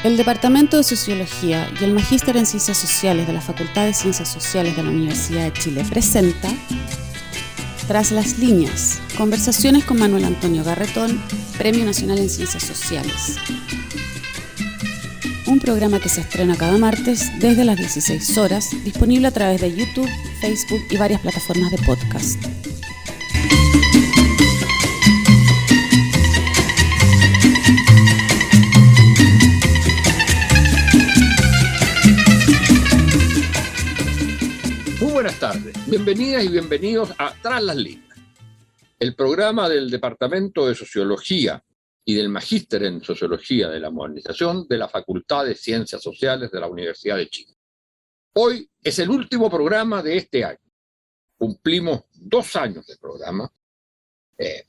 El Departamento de Sociología y el Magíster en Ciencias Sociales de la Facultad de Ciencias Sociales de la Universidad de Chile presenta Tras las líneas, conversaciones con Manuel Antonio Garretón, Premio Nacional en Ciencias Sociales. Un programa que se estrena cada martes desde las 16 horas, disponible a través de YouTube, Facebook y varias plataformas de podcast. Buenas tardes, bienvenidas y bienvenidos a Tras las líneas, el programa del Departamento de Sociología y del Magíster en Sociología de la Modernización de la Facultad de Ciencias Sociales de la Universidad de Chile. Hoy es el último programa de este año. Cumplimos 2 años de programa,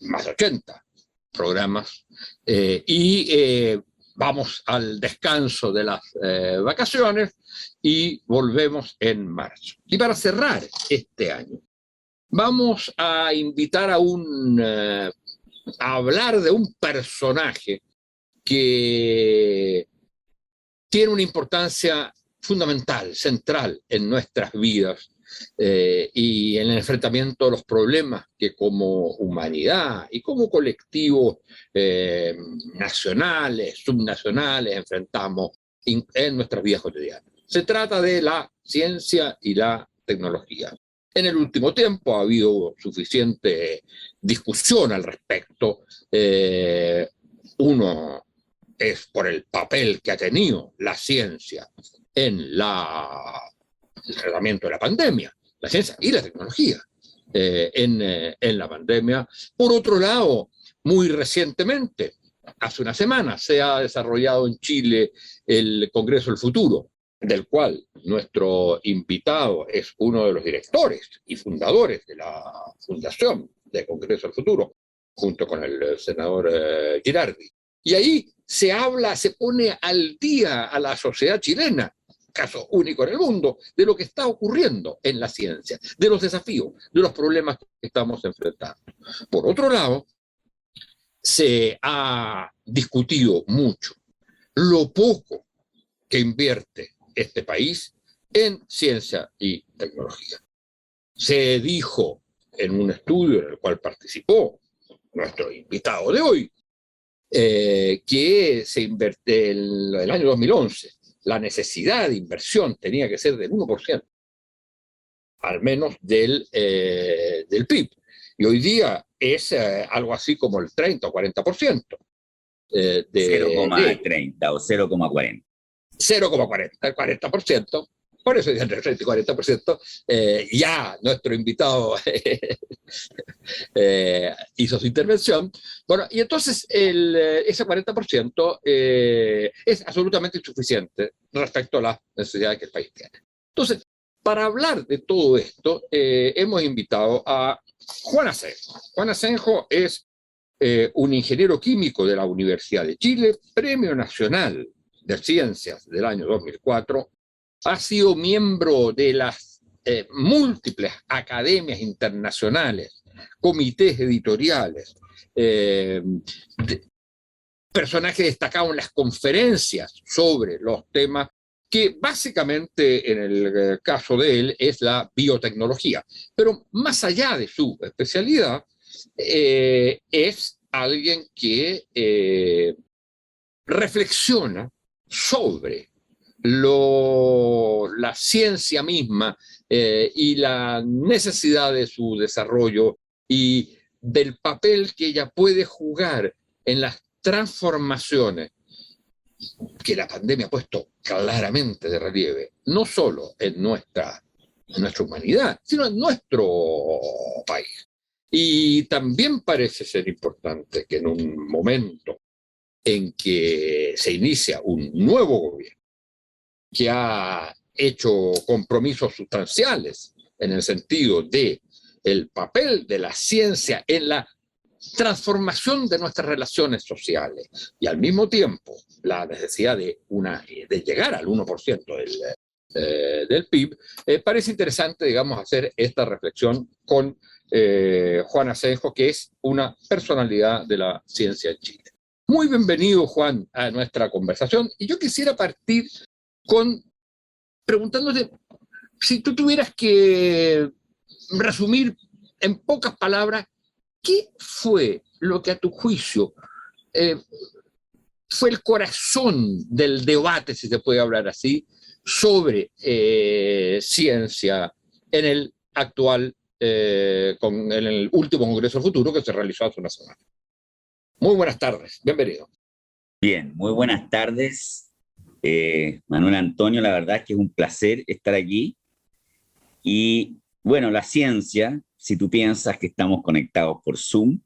más de 80 programas, y vamos al descanso de las vacaciones y volvemos en marzo. Y para cerrar este año, vamos a invitar a hablar de un personaje que tiene una importancia fundamental, central en nuestras vidas y en el enfrentamiento de los problemas que como humanidad y como colectivos nacionales, subnacionales enfrentamos en nuestras vidas cotidianas. Se trata de la ciencia y la tecnología. En el último tiempo ha habido suficiente discusión al respecto. Uno es por el papel que ha tenido la ciencia en el tratamiento de la pandemia, la ciencia y la tecnología en la pandemia. Por otro lado, muy recientemente, hace una semana, se ha desarrollado en Chile el Congreso del Futuro, del cual nuestro invitado es uno de los directores y fundadores de la Fundación de Congreso del Futuro, junto con el senador Girardi. Y ahí se pone al día a la sociedad chilena, caso único en el mundo, de lo que está ocurriendo en la ciencia, de los desafíos, de los problemas que estamos enfrentando. Por otro lado, se ha discutido mucho lo poco que invierte este país en ciencia y tecnología. Se dijo en un estudio en el cual participó nuestro invitado de hoy, que se invierte en el año 2011, la necesidad de inversión tenía que ser del 1%, al menos del PIB. Y hoy día es algo así como el 30 o 40%. 0,30 o 0,40. 0,40, el 40%. Por eso entre el 30 y 40%, ya nuestro invitado hizo su intervención. Bueno, y entonces ese 40% es absolutamente insuficiente respecto a las necesidades que el país tiene. Entonces, para hablar de todo esto, hemos invitado a Juan Asenjo. Juan Asenjo es un ingeniero químico de la Universidad de Chile, Premio Nacional de Ciencias del año 2004, ha sido miembro de las múltiples academias internacionales, comités editoriales, personaje destacado en las conferencias sobre los temas que básicamente en el caso de él es la biotecnología. Pero más allá de su especialidad, es alguien que reflexiona sobre la ciencia misma y la necesidad de su desarrollo y del papel que ella puede jugar en las transformaciones que la pandemia ha puesto claramente de relieve, no solo en nuestra humanidad, sino en nuestro país. Y también parece ser importante que en un momento en que se inicia un nuevo gobierno, que ha hecho compromisos sustanciales en el sentido de el papel de la ciencia en la transformación de nuestras relaciones sociales y al mismo tiempo la necesidad de llegar al 1% del PIB, parece interesante, digamos, hacer esta reflexión con Juan Asenjo, que es una personalidad de la ciencia en Chile. Muy bienvenido, Juan, a nuestra conversación. Y yo quisiera partir preguntándote, si tú tuvieras que resumir en pocas palabras, ¿qué fue lo que a tu juicio fue el corazón del debate, si se puede hablar así, sobre ciencia en el actual, en el último Congreso Futuro que se realizó hace una semana? Muy buenas tardes, bienvenido. Bien, muy buenas tardes, Manuel Antonio. La verdad es que es un placer estar aquí. Y bueno, la ciencia, si tú piensas que estamos conectados por Zoom,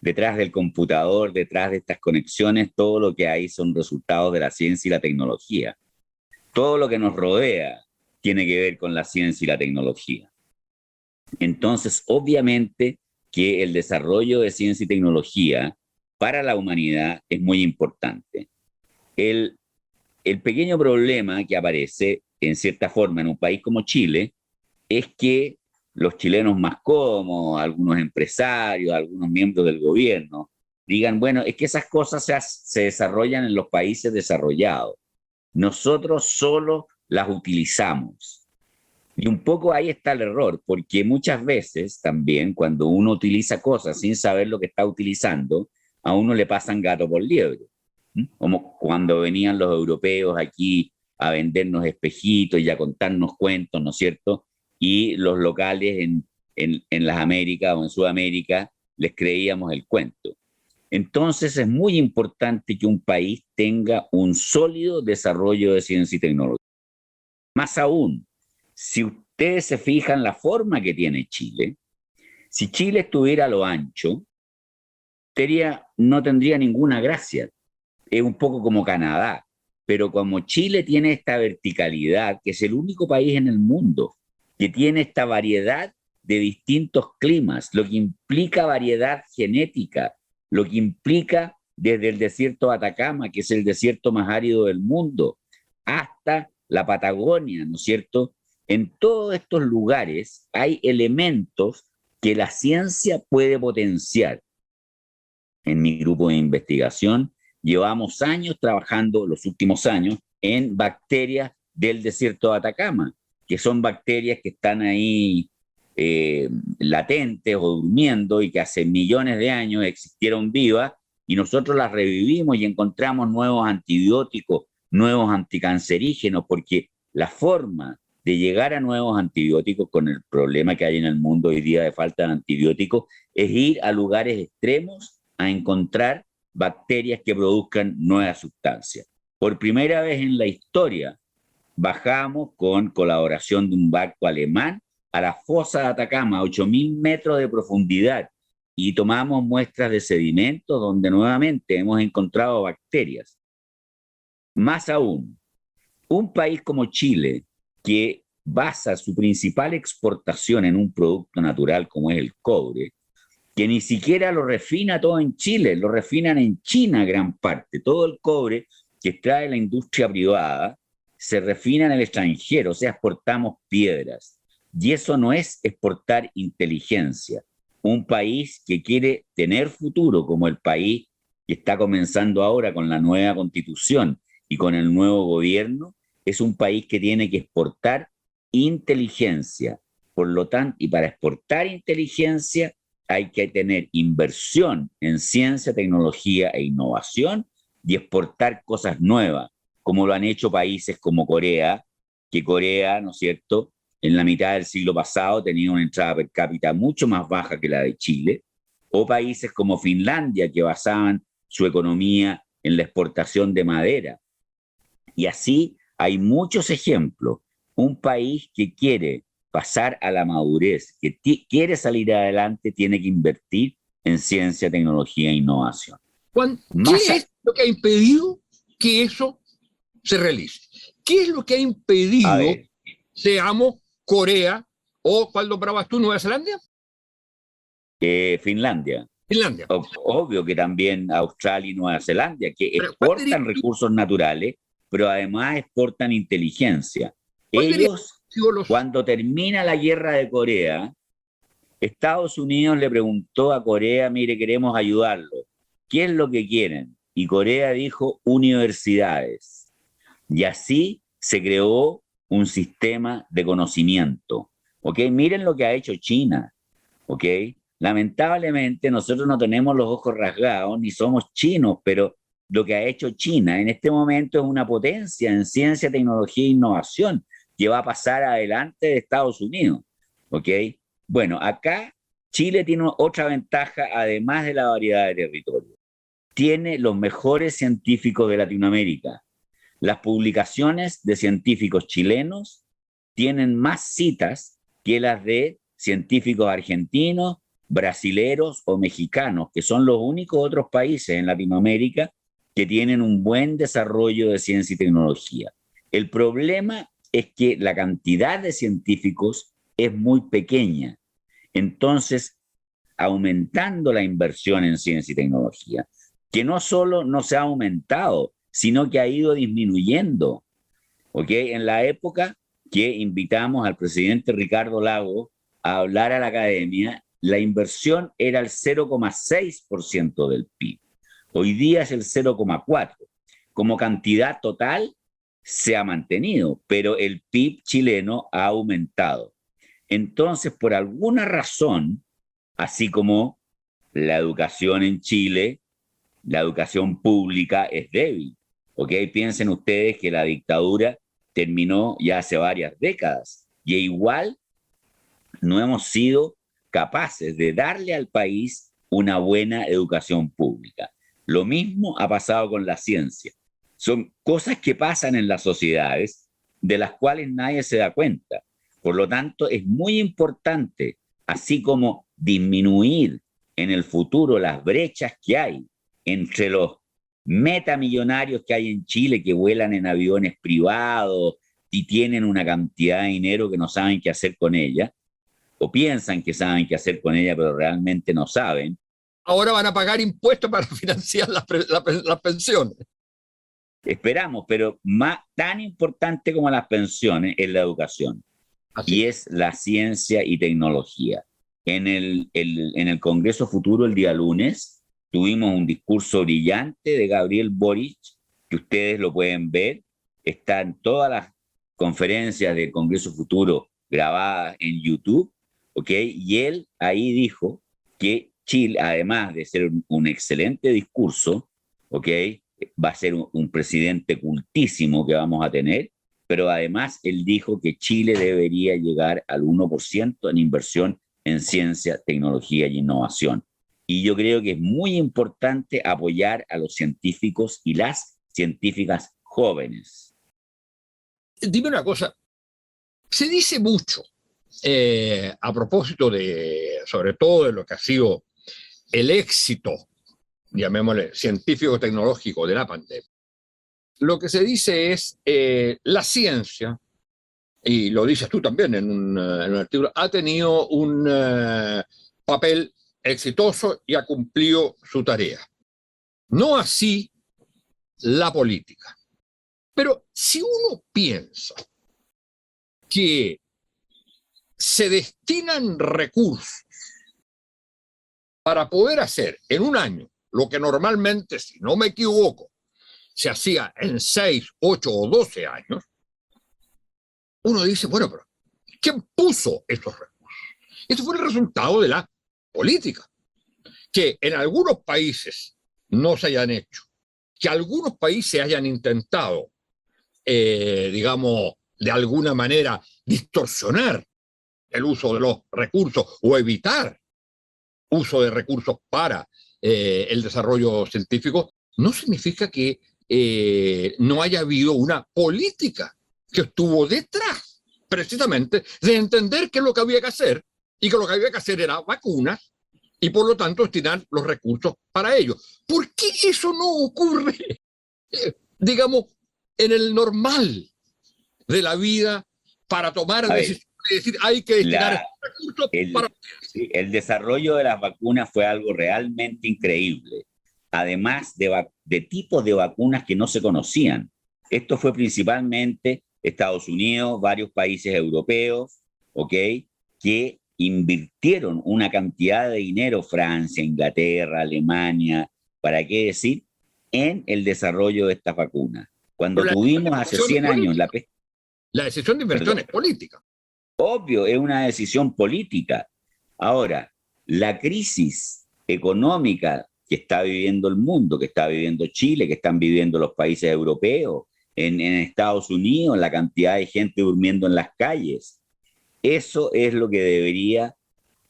detrás del computador, detrás de estas conexiones, todo lo que hay son resultados de la ciencia y la tecnología. Todo lo que nos rodea tiene que ver con la ciencia y la tecnología. Entonces, obviamente que el desarrollo de ciencia y tecnología para la humanidad es muy importante. El pequeño problema que aparece, en cierta forma, en un país como Chile, es que los chilenos más cómodos, algunos empresarios, algunos miembros del gobierno, digan, bueno, es que esas cosas se desarrollan en los países desarrollados. Nosotros solo las utilizamos. Y un poco ahí está el error, porque muchas veces también cuando uno utiliza cosas sin saber lo que está utilizando, a uno le pasan gato por liebre. Como cuando venían los europeos aquí a vendernos espejitos y a contarnos cuentos, ¿no es cierto? Y los locales en las Américas o en Sudamérica les creíamos el cuento. Entonces es muy importante que un país tenga un sólido desarrollo de ciencia y tecnología. Más aún, si ustedes se fijan la forma que tiene Chile, si Chile estuviera a lo ancho, no tendría ninguna gracia. Es un poco como Canadá, pero como Chile tiene esta verticalidad, que es el único país en el mundo que tiene esta variedad de distintos climas, lo que implica variedad genética, lo que implica desde el desierto de Atacama, que es el desierto más árido del mundo, hasta la Patagonia, ¿no es cierto? En todos estos lugares hay elementos que la ciencia puede potenciar. En mi grupo de investigación llevamos años trabajando, los últimos años, en bacterias del desierto de Atacama, que son bacterias que están ahí latentes o durmiendo y que hace millones de años existieron vivas y nosotros las revivimos y encontramos nuevos antibióticos, nuevos anticancerígenos, porque la forma de llegar a nuevos antibióticos con el problema que hay en el mundo hoy día de falta de antibióticos es ir a lugares extremos a encontrar bacterias que produzcan nuevas sustancias. Por primera vez en la historia, bajamos con colaboración de un barco alemán a la fosa de Atacama, a 8.000 metros de profundidad, y tomamos muestras de sedimentos donde nuevamente hemos encontrado bacterias. Más aún, un país como Chile, que basa su principal exportación en un producto natural como es el cobre, que ni siquiera lo refina todo en Chile, lo refinan en China gran parte. Todo el cobre que extrae la industria privada se refina en el extranjero, o sea, exportamos piedras. Y eso no es exportar inteligencia. Un país que quiere tener futuro, como el país que está comenzando ahora con la nueva constitución y con el nuevo gobierno, es un país que tiene que exportar inteligencia. Por lo tanto, y para exportar inteligencia hay que tener inversión en ciencia, tecnología e innovación y exportar cosas nuevas, como lo han hecho países como Corea, que Corea, ¿no es cierto?, en la mitad del siglo pasado tenía una entrada per cápita mucho más baja que la de Chile, o países como Finlandia, que basaban su economía en la exportación de madera. Y así hay muchos ejemplos. Un país que quiere pasar a la madurez, que quiere salir adelante, tiene que invertir en ciencia, tecnología e innovación. Juan, ¿qué es lo que ha impedido que eso se realice? ¿Qué es lo que ha impedido, seamos Corea o, ¿cuál nombrabas tú, Nueva Zelanda? Finlandia. Finlandia. Obvio que también Australia y Nueva Zelanda, que exportan recursos naturales, pero además exportan inteligencia. Ellos, cuando termina la guerra de Corea, Estados Unidos le preguntó a Corea, mire, queremos ayudarlo. ¿Qué es lo que quieren? y Corea dijo universidades. Y así se creó un sistema de conocimiento. ¿Ok? Miren lo que ha hecho China. ¿Ok? Lamentablemente nosotros no tenemos los ojos rasgados ni somos chinos, pero lo que ha hecho China en este momento es una potencia en ciencia, tecnología e innovación que va a pasar adelante de Estados Unidos. ¿Ok? Bueno, acá Chile tiene otra ventaja, además de la variedad de territorio. Tiene los mejores científicos de Latinoamérica. Las publicaciones de científicos chilenos tienen más citas que las de científicos argentinos, brasileros o mexicanos, que son los únicos otros países en Latinoamérica que tienen un buen desarrollo de ciencia y tecnología. El problema es que la cantidad de científicos es muy pequeña. Entonces, aumentando la inversión en ciencia y tecnología, que no solo no se ha aumentado, sino que ha ido disminuyendo. ¿Ok? En la época que invitamos al presidente Ricardo Lagos a hablar a la academia, la inversión era el 0,6% del PIB. Hoy día es el 0,4%. Como cantidad total se ha mantenido, pero el PIB chileno ha aumentado. Entonces, por alguna razón, así como la educación en Chile, la educación pública es débil. ¿Ok? Piensen ustedes que la dictadura terminó ya hace varias décadas y igual no hemos sido capaces de darle al país una buena educación pública. Lo mismo ha pasado con la ciencia. Son cosas que pasan en las sociedades de las cuales nadie se da cuenta. Por lo tanto, es muy importante, así como disminuir en el futuro las brechas que hay entre los metamillonarios que hay en Chile que vuelan en aviones privados y tienen una cantidad de dinero que no saben qué hacer con ella, o piensan que saben qué hacer con ella, pero realmente no saben. Ahora van a pagar impuestos para financiar las pensiones. Esperamos, pero tan importante como las pensiones es la educación. Y es la ciencia y tecnología. En el Congreso Futuro el día lunes tuvimos un discurso brillante de Gabriel Boric, que ustedes lo pueden ver. Está en todas las conferencias del Congreso Futuro grabadas en YouTube, ¿ok? Y él ahí dijo que Chile, además de ser un excelente discurso, ¿ok? Va a ser un presidente cultísimo que vamos a tener, pero además él dijo que Chile debería llegar al 1% en inversión en ciencia, tecnología y innovación. Y yo creo que es muy importante apoyar a los científicos y las científicas jóvenes. Dime una cosa, se dice mucho a propósito sobre todo de lo que ha sido el éxito, llamémosle, científico-tecnológico de la pandemia. Lo que se dice es la ciencia, y lo dices tú también en un artículo, ha tenido un papel exitoso y ha cumplido su tarea. No así la política. Pero si uno piensa que se destinan recursos para poder hacer en un año lo que normalmente, si no me equivoco, se hacía en 6, 8 o 12 años, uno dice, bueno, pero ¿quién puso estos recursos? Este fue el resultado de la política, que en algunos países no se hayan hecho, que algunos países hayan intentado, digamos, de alguna manera distorsionar el uso de los recursos o evitar uso de recursos para el desarrollo científico, no significa que no haya habido una política que estuvo detrás precisamente de entender qué es lo que había que hacer y que lo que había que hacer era vacunas y por lo tanto destinar los recursos para ello. ¿Por qué eso no ocurre, digamos, en el normal de la vida para tomar decisiones? Es decir, hay que destinar recursos para... El desarrollo de las vacunas fue algo realmente increíble. Además de tipos de vacunas que no se conocían. Esto fue principalmente Estados Unidos, varios países europeos, ¿ok? Que invirtieron una cantidad de dinero, Francia, Inglaterra, Alemania, ¿para qué decir? en el desarrollo de esta vacuna. Cuando Pero tuvimos hace 100 años la decisión de inversión es política. obvio, es una decisión política. Ahora, la crisis económica que está viviendo el mundo, que está viviendo Chile, que están viviendo los países europeos, en Estados Unidos, la cantidad de gente durmiendo en las calles, eso es lo que debería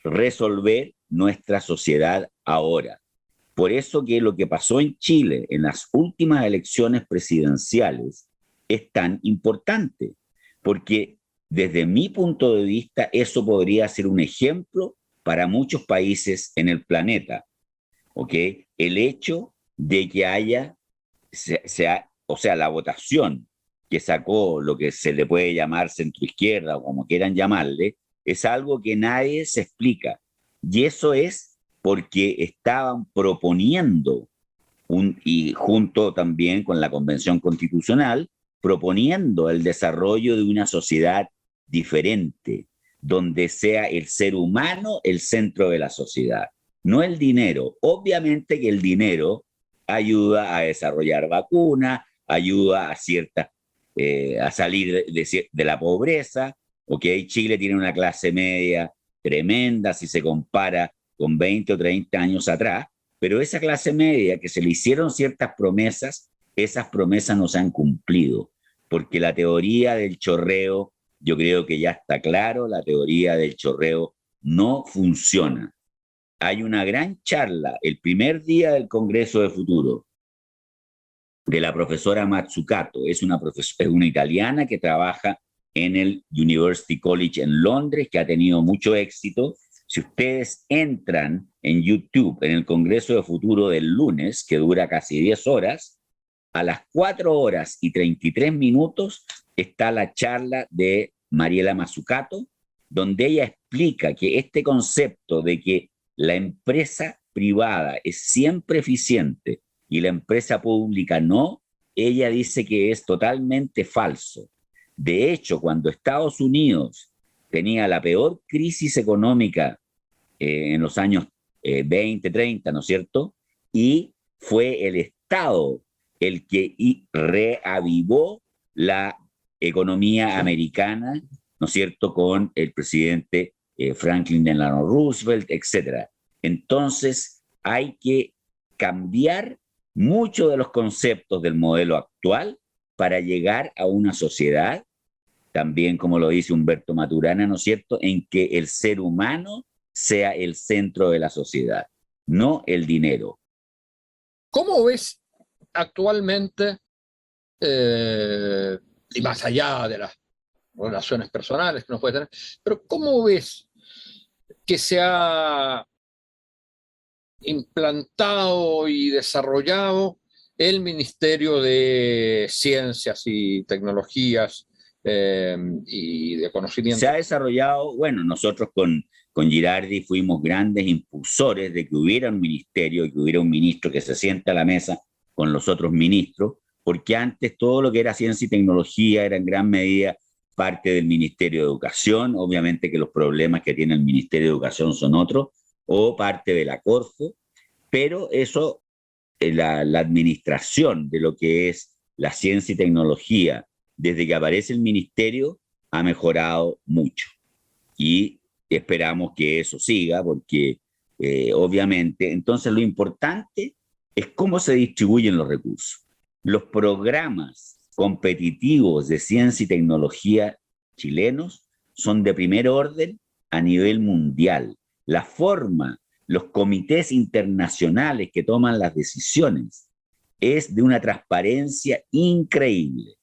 resolver nuestra sociedad ahora. Por eso que lo que pasó en Chile en las últimas elecciones presidenciales es tan importante, porque desde mi punto de vista eso podría ser un ejemplo para muchos países en el planeta, ¿ok? El hecho de que haya, o sea, la votación que sacó lo que se le puede llamar centroizquierda o como quieran llamarle, es algo que nadie se explica. Y eso es porque estaban proponiendo, y junto también con la Convención Constitucional, proponiendo el desarrollo de una sociedad diferente, donde sea el ser humano el centro de la sociedad, no el dinero. Obviamente que el dinero ayuda a desarrollar vacunas, ayuda a a salir de la pobreza, ¿ok? Chile tiene una clase media tremenda si se compara con 20 o 30 años atrás, pero esa clase media que se le hicieron ciertas promesas, esas promesas no se han cumplido, porque la teoría del chorreo, yo creo que ya está claro, la teoría del chorreo no funciona. Hay una gran charla el primer día del Congreso de Futuro de la profesora Mazzucato, es una italiana que trabaja en el University College en Londres, que ha tenido mucho éxito. Si ustedes entran en YouTube, en el Congreso de Futuro del lunes, que dura casi 10 horas, a las 4 horas y 33 minutos está la charla de Mariela Mazzucato, donde ella explica que este concepto de que la empresa privada es siempre eficiente y la empresa pública no, ella dice que es totalmente falso. De hecho, cuando Estados Unidos tenía la peor crisis económica en los años 20, 30, ¿no es cierto? Y fue el Estado el que reavivó la economía americana, ¿no es cierto?, con el presidente Franklin Delano Roosevelt, etc. Entonces, hay que cambiar muchos de los conceptos del modelo actual para llegar a una sociedad, también como lo dice Humberto Maturana, ¿no es cierto?, en que el ser humano sea el centro de la sociedad, no el dinero. ¿Cómo ves actualmente, y más allá de las relaciones personales que uno puede tener, pero cómo ves que se ha implantado y desarrollado el Ministerio de Ciencias y Tecnologías y de Conocimiento? Se ha desarrollado, bueno, nosotros con Girardi fuimos grandes impulsores de que hubiera un ministerio y que hubiera un ministro que se sienta a la mesa con los otros ministros, porque antes todo lo que era ciencia y tecnología era en gran medida parte del Ministerio de Educación, obviamente que los problemas que tiene el Ministerio de Educación son otros, o parte de la Corfo, pero eso, la administración de lo que es la ciencia y tecnología, desde que aparece el ministerio, ha mejorado mucho. Y esperamos que eso siga, porque obviamente, entonces lo importante es cómo se distribuyen los recursos. Los programas competitivos de ciencia y tecnología chilenos son de primer orden a nivel mundial. La forma, los comités internacionales que toman las decisiones es de una transparencia increíble.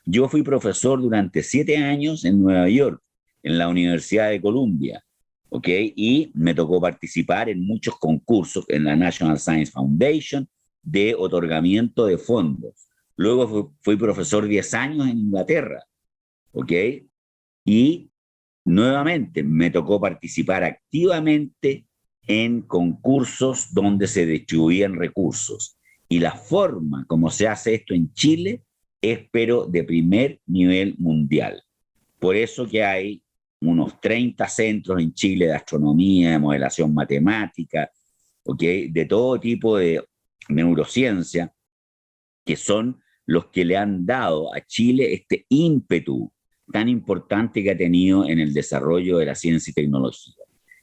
Yo fui profesor durante 7 años en Nueva York, en la Universidad de Columbia, ¿ok? Y me tocó participar en muchos concursos en la National Science Foundation de otorgamiento de fondos. Luego fui profesor 10 años en Inglaterra, ¿ok? Y nuevamente me tocó participar activamente en concursos donde se distribuían recursos. Y la forma como se hace esto en Chile es pero de primer nivel mundial. Por eso que hay unos 30 centros en Chile de astronomía, de modelación matemática, ¿okay?, de todo tipo de neurociencia, que son los que le han dado a Chile este ímpetu tan importante que ha tenido en el desarrollo de la ciencia y tecnología.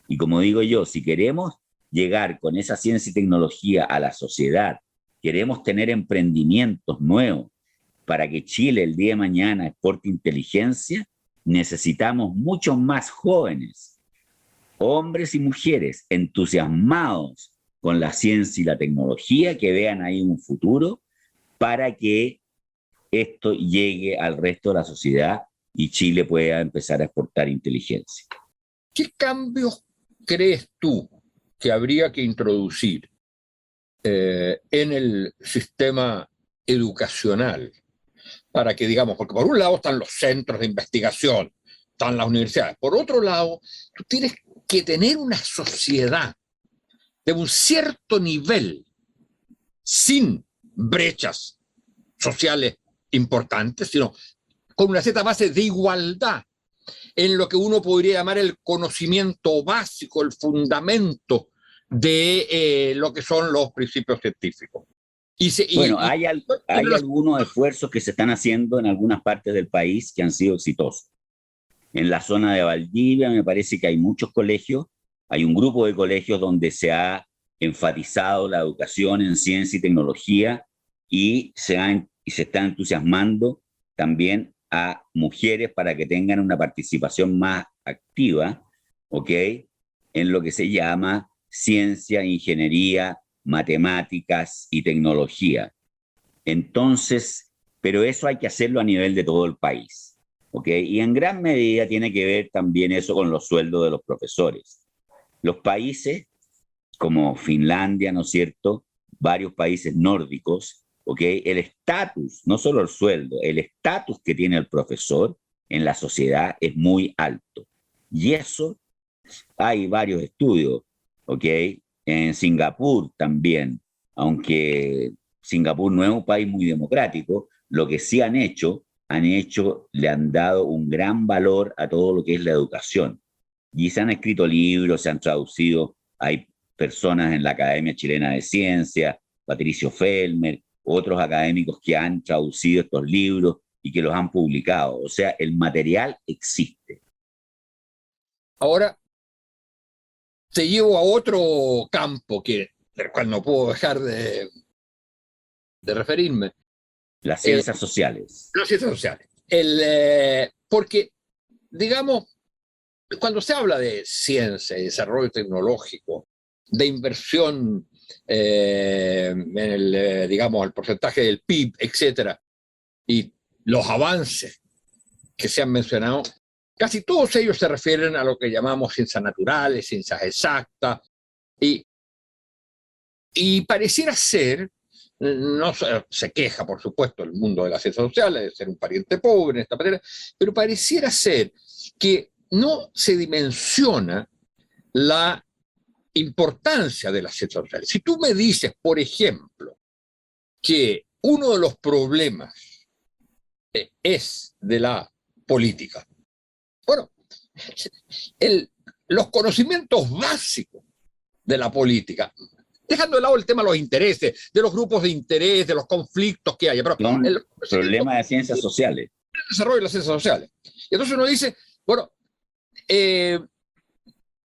Y como digo yo, si queremos llegar con esa ciencia y tecnología a la sociedad, queremos tener emprendimientos nuevos para que Chile el día de mañana exporte inteligencia, necesitamos muchos más jóvenes, hombres y mujeres entusiasmados con la ciencia y la tecnología, que vean ahí un futuro para que esto llegue al resto de la sociedad y Chile pueda empezar a exportar inteligencia. ¿Qué cambios crees tú que habría que introducir en el sistema educacional para que, digamos, porque por un lado están los centros de investigación, están las universidades, por otro lado, tú tienes que tener una sociedad de un cierto nivel, sin brechas sociales importantes, sino con una cierta base de igualdad en lo que uno podría llamar el conocimiento básico, el fundamento de lo que son los principios científicos. Hay algunos esfuerzos que se están haciendo en algunas partes del país que han sido exitosos. En la zona de Valdivia me parece que hay muchos colegios, hay un grupo de colegios donde se ha enfatizado la educación en ciencia y tecnología y se está entusiasmando también a mujeres para que tengan una participación más activa, ¿ok?, en lo que se llama ciencia, ingeniería, matemáticas y tecnología. Entonces, pero eso hay que hacerlo a nivel de todo el país, ¿ok? Y en gran medida tiene que ver también eso con los sueldos de los profesores. Los países como Finlandia, ¿no es cierto?, varios países nórdicos, ¿ok?, el estatus, no solo el sueldo, el estatus que tiene el profesor en la sociedad es muy alto. Y eso hay varios estudios, ¿ok? En Singapur también, aunque Singapur no es un país muy democrático, lo que sí le han dado un gran valor a todo lo que es la educación. Y se han escrito libros, se han traducido, hay personas en la Academia Chilena de Ciencia, Patricio Felmer, otros académicos que han traducido estos libros y que los han publicado. O sea, el material existe. Ahora, te llevo a otro campo del cual no puedo dejar de referirme. Las ciencias sociales. Las ciencias sociales. Porque, digamos, cuando se habla de ciencia y desarrollo tecnológico, de inversión en el porcentaje del PIB, etcétera, y los avances que se han mencionado, casi todos ellos se refieren a lo que llamamos ciencias naturales, ciencias exactas, y pareciera ser, no se queja, por supuesto, el mundo de las ciencias sociales de ser un pariente pobre en esta materia, pero pareciera ser que no se dimensiona la importancia de las ciencias sociales. Si tú me dices, por ejemplo, que uno de los problemas es de la política, bueno, los conocimientos básicos de la política, dejando de lado el tema de los intereses, de los grupos de interés, de los conflictos que haya, pero el problema de ciencias sociales. El desarrollo de las ciencias sociales. Y entonces uno dice, bueno,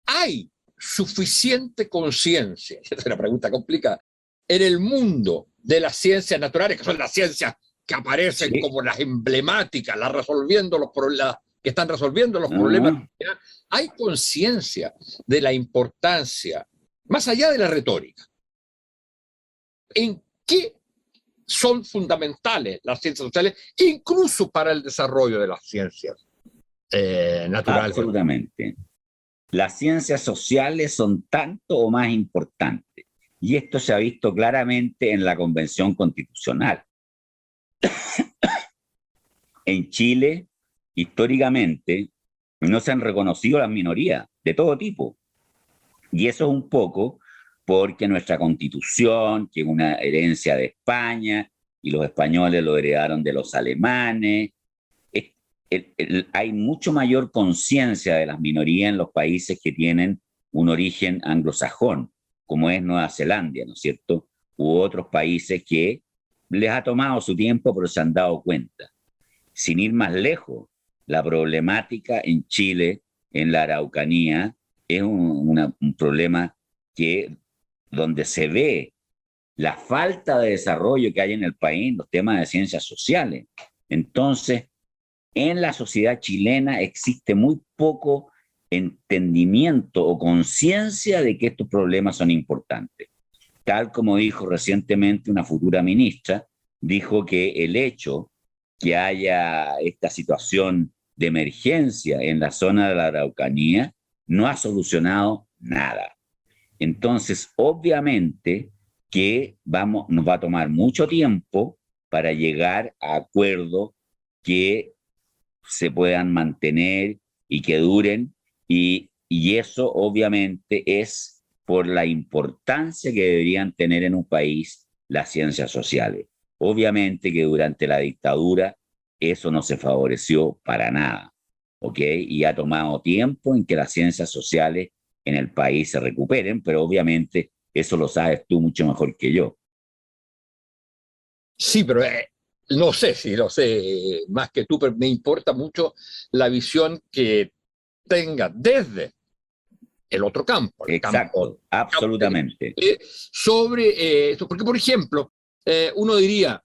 hay suficiente conciencia, esa es una pregunta complicada, en el mundo de las ciencias naturales, que son las ciencias que aparecen como las emblemáticas, que están resolviendo los problemas. Hay conciencia de la importancia, más allá de la retórica, en qué son fundamentales las ciencias sociales, incluso para el desarrollo de las ciencias naturales. Absolutamente. Las ciencias sociales son tanto o más importantes, y esto se ha visto claramente en la Convención Constitucional. En Chile, históricamente, no se han reconocido las minorías de todo tipo, y eso es un poco porque nuestra Constitución, que es una herencia de España, y los españoles lo heredaron de los alemanes, hay mucho mayor conciencia de las minorías en los países que tienen un origen anglosajón, como es Nueva Zelanda, ¿no es cierto?, u otros países que les ha tomado su tiempo, pero se han dado cuenta. Sin ir más lejos, la problemática en Chile, en la Araucanía, es un problema donde se ve la falta de desarrollo que hay en el país en los temas de ciencias sociales. Entonces, en la sociedad chilena existe muy poco entendimiento o conciencia de que estos problemas son importantes. Tal como dijo recientemente una futura ministra, dijo que el hecho que haya esta situación de emergencia en la zona de la Araucanía no ha solucionado nada. Entonces, obviamente que nos va a tomar mucho tiempo para llegar a acuerdos que se puedan mantener y que duren, y eso obviamente es por la importancia que deberían tener en un país las ciencias sociales. Obviamente que durante la dictadura eso no se favoreció para nada, ¿ok? Y ha tomado tiempo en que las ciencias sociales en el país se recuperen, pero obviamente eso lo sabes tú mucho mejor que yo. Sí, pero no sé si lo sé más que tú, pero me importa mucho la visión que tenga desde el otro campo. El Exacto, absolutamente. Sobre eso, porque por ejemplo, uno diría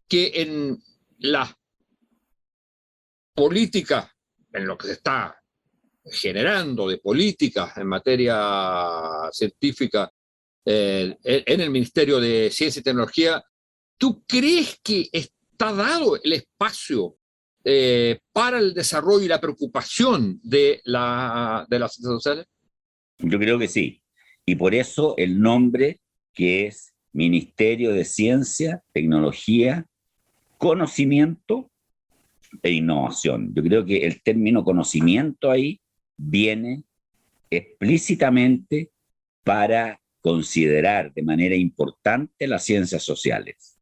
que en las políticas, en lo que se está generando de políticas en materia científica en el Ministerio de Ciencia y Tecnología, ¿tú crees que está dado el espacio para el desarrollo y la preocupación de las ciencias sociales? Yo creo que sí. Y por eso el nombre, que es Ministerio de Ciencia, Tecnología, Conocimiento e Innovación. Yo creo que el término conocimiento ahí viene explícitamente para considerar de manera importante las ciencias sociales.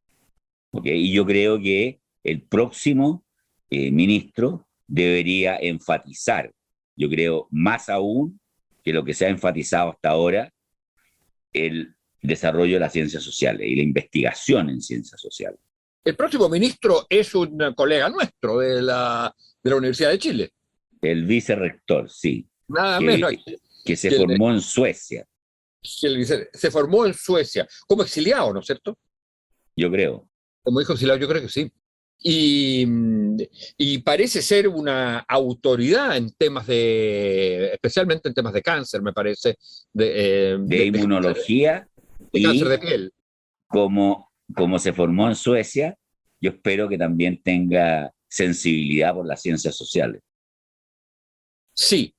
¿Okay? Y yo creo que el próximo ministro debería enfatizar, yo creo más aún que lo que se ha enfatizado hasta ahora, el desarrollo de las ciencias sociales y la investigación en ciencias sociales. El próximo ministro es un colega nuestro de la Universidad de Chile. El vicerrector, sí. Nada menos. Que se formó en Suecia. Se formó en Suecia, como exiliado, ¿no es cierto? Yo creo. Como dijo exiliado, yo creo que sí. Y parece ser una autoridad en temas especialmente en temas de cáncer, me parece. De inmunología. De cáncer de piel. Como se formó en Suecia, yo espero que también tenga sensibilidad por las ciencias sociales. Sí,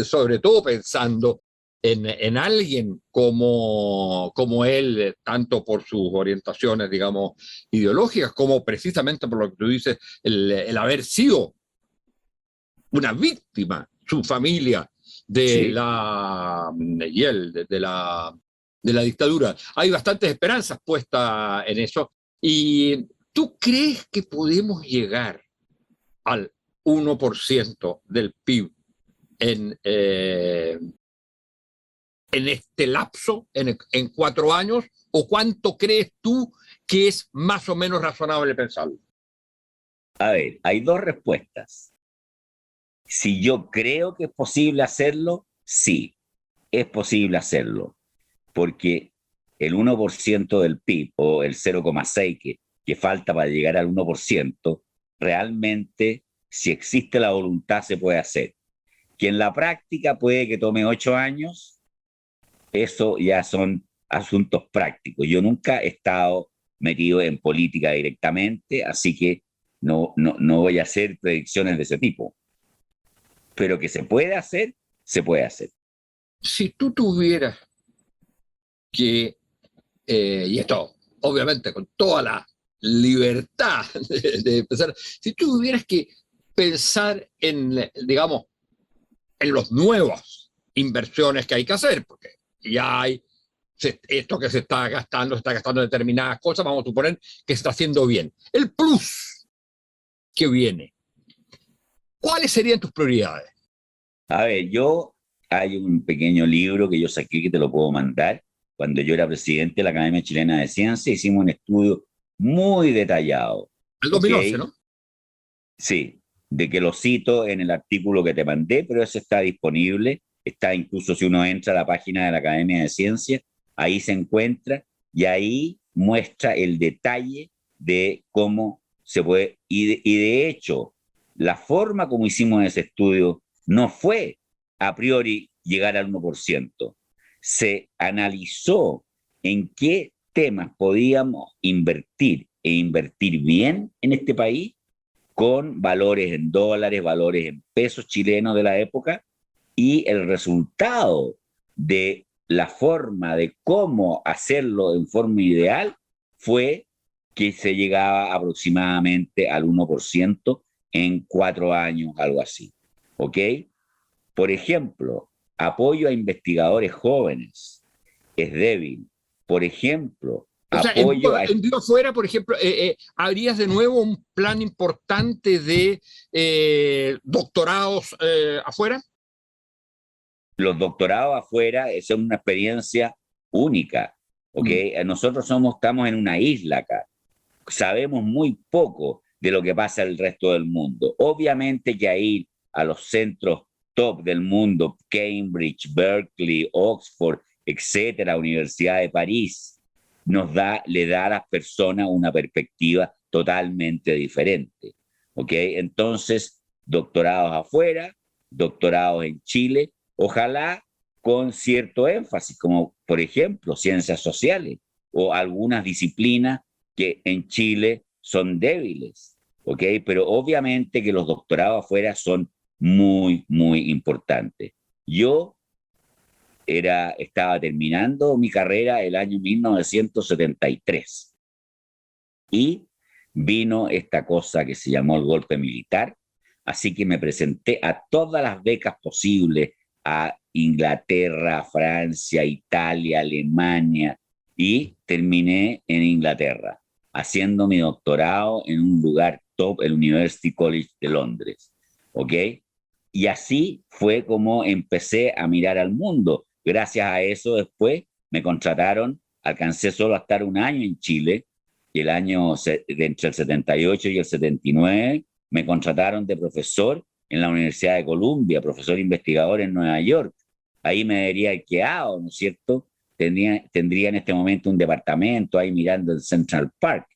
sobre todo pensando en alguien como él, tanto por sus orientaciones, digamos, ideológicas, como precisamente por lo que tú dices, el haber sido una víctima, su familia, de la dictadura. Hay bastantes esperanzas puestas en eso. ¿Y tú crees que podemos llegar al 1% del PIB en este lapso, en 4 años? ¿O cuánto crees tú que es más o menos razonable pensarlo? A ver, hay dos respuestas. Si yo creo que es posible hacerlo, sí, es posible hacerlo. Porque el 1% del PIB o el 0,6% que falta para llegar al 1%, realmente, si existe la voluntad, se puede hacer. Que en la práctica puede que tome 8 años, eso ya son asuntos prácticos. Yo nunca he estado metido en política directamente, así que no voy a hacer predicciones de ese tipo. Pero que se puede hacer, se puede hacer. Si tú tuvieras que, y esto obviamente con toda la libertad de pensar, si tú tuvieras que pensar en, digamos, en los nuevos inversiones que hay que hacer, porque ya hay esto que se está gastando determinadas cosas, vamos a suponer que se está haciendo bien. El plus que viene, ¿cuáles serían tus prioridades? A ver, hay un pequeño libro que yo saqué que te lo puedo mandar. Cuando yo era presidente de la Academia Chilena de Ciencias, hicimos un estudio muy detallado. El ¿Ok? 2011, ¿no? Sí, de que lo cito en el artículo que te mandé, pero eso está disponible. Está incluso si uno entra a la página de la Academia de Ciencias, ahí se encuentra y ahí muestra el detalle de cómo se puede. Y de hecho, la forma como hicimos ese estudio no fue a priori llegar al 1%. Se analizó en qué temas podíamos invertir e invertir bien en este país con valores en dólares, valores en pesos chilenos de la época, y el resultado de la forma de cómo hacerlo en forma ideal fue que se llegaba aproximadamente al 1% en 4 años, algo así. ¿Ok? Por ejemplo, apoyo a investigadores jóvenes es débil. Por ejemplo, O sea, apoyo a... en vivo afuera, por ejemplo, ¿habrías de nuevo un plan importante de doctorados afuera? Los doctorados afuera es una experiencia única, ¿ok? Nosotros estamos en una isla acá, sabemos muy poco de lo que pasa en el resto del mundo. Obviamente que ir a los centros top del mundo, Cambridge, Berkeley, Oxford, etcétera, Universidad de París, le da a las personas una perspectiva totalmente diferente, ¿ok? Entonces, doctorados afuera, doctorados en Chile, ojalá con cierto énfasis, como por ejemplo ciencias sociales o algunas disciplinas que en Chile son débiles, ¿ok? Pero obviamente que los doctorados afuera son muy, muy importantes. Yo estaba terminando mi carrera el año 1973 y vino esta cosa que se llamó el golpe militar, así que me presenté a todas las becas posibles, a Inglaterra, Francia, Italia, Alemania, y terminé en Inglaterra, haciendo mi doctorado en un lugar top, el University College de Londres, ¿ok? Y así fue como empecé a mirar al mundo. Gracias a eso después me contrataron, alcancé solo a estar un año en Chile, y entre el 78 y el 79 me contrataron de profesor en la Universidad de Columbia, profesor investigador en Nueva York. Ahí me habría quedado, ¿no es cierto? Tendría en este momento un departamento ahí mirando el Central Park.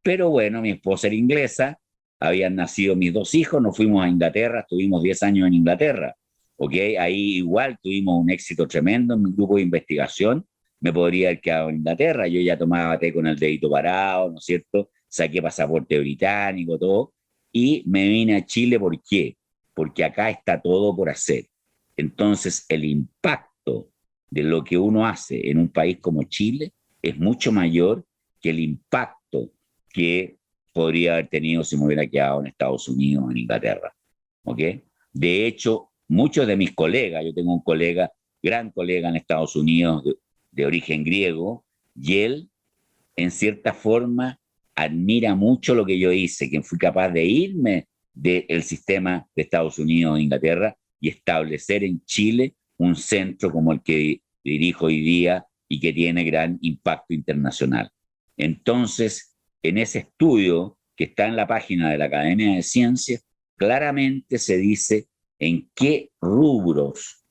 Pero bueno, mi esposa era inglesa, habían nacido mis 2 hijos, nos fuimos a Inglaterra, estuvimos 10 años en Inglaterra. ¿Ok? Ahí igual tuvimos un éxito tremendo en mi grupo de investigación. Me podría haber quedado en Inglaterra, yo ya tomaba té con el dedito parado, ¿no es cierto? Saqué pasaporte británico, todo, y me vine a Chile. ¿Por qué? Porque acá está todo por hacer. Entonces, el impacto de lo que uno hace en un país como Chile es mucho mayor que el impacto que podría haber tenido si me hubiera quedado en Estados Unidos o en Inglaterra. ¿Ok? De hecho, muchos de mis colegas, yo tengo un colega, gran colega en Estados Unidos de origen griego, y él, en cierta forma, admira mucho lo que yo hice, que fui capaz de irme del sistema de Estados Unidos e Inglaterra y establecer en Chile un centro como el que dirijo hoy día y que tiene gran impacto internacional. Entonces, en ese estudio que está en la página de la Academia de Ciencias, claramente se dice en qué rubros,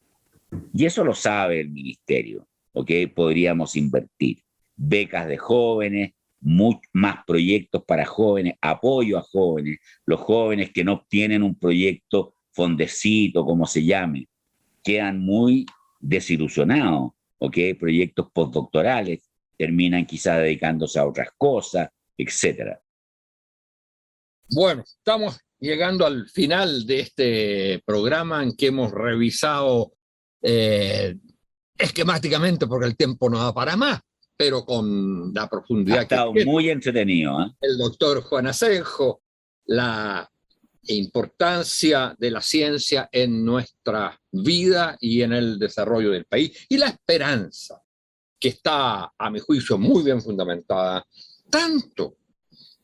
y eso lo sabe el ministerio, ¿ok? Podríamos invertir. Becas de jóvenes, más proyectos para jóvenes, apoyo a jóvenes, los jóvenes que no obtienen un proyecto fondecito, como se llame, quedan muy desilusionados, ¿ok? Proyectos postdoctorales, terminan quizás dedicándose a otras cosas, etcétera. Bueno, estamos llegando al final de este programa en que hemos revisado esquemáticamente, porque el tiempo no da para más, pero con la profundidad ha estado que muy entretenido, ¿eh? El doctor Juan Asenjo, la importancia de la ciencia en nuestra vida y en el desarrollo del país, y la esperanza, que está, a mi juicio, muy bien fundamentada, tanto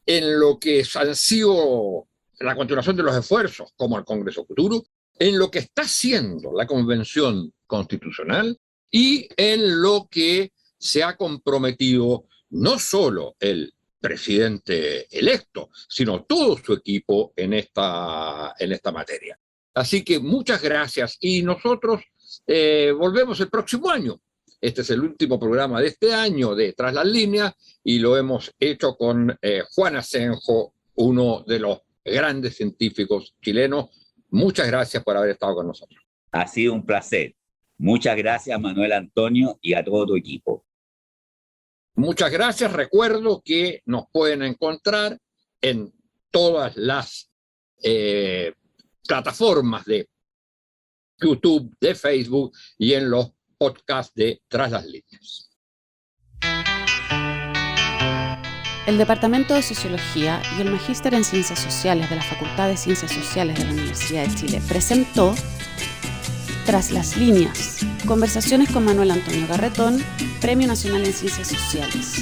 en lo que han sido la continuación de los esfuerzos, como el Congreso Futuro, en lo que está haciendo la Convención Constitucional y en lo que se ha comprometido no solo el presidente electo, sino todo su equipo en esta materia. Así que muchas gracias y nosotros volvemos el próximo año. Este es el último programa de este año de Tras las Líneas y lo hemos hecho con Juan Asenjo, uno de los grandes científicos chilenos. Muchas gracias por haber estado con nosotros. Ha sido un placer. Muchas gracias, Manuel Antonio, y a todo tu equipo. Muchas gracias. Recuerdo que nos pueden encontrar en todas las plataformas de YouTube, de Facebook y en los podcasts de Tras las Líneas. El Departamento de Sociología y el Magíster en Ciencias Sociales de la Facultad de Ciencias Sociales de la Universidad de Chile presentó Tras las Líneas, conversaciones con Manuel Antonio Garretón, Premio Nacional en Ciencias Sociales.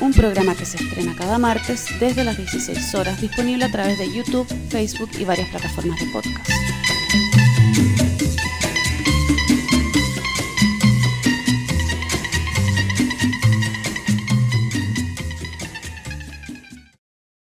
Un programa que se estrena cada martes desde las 16 horas, disponible a través de YouTube, Facebook y varias plataformas de podcast.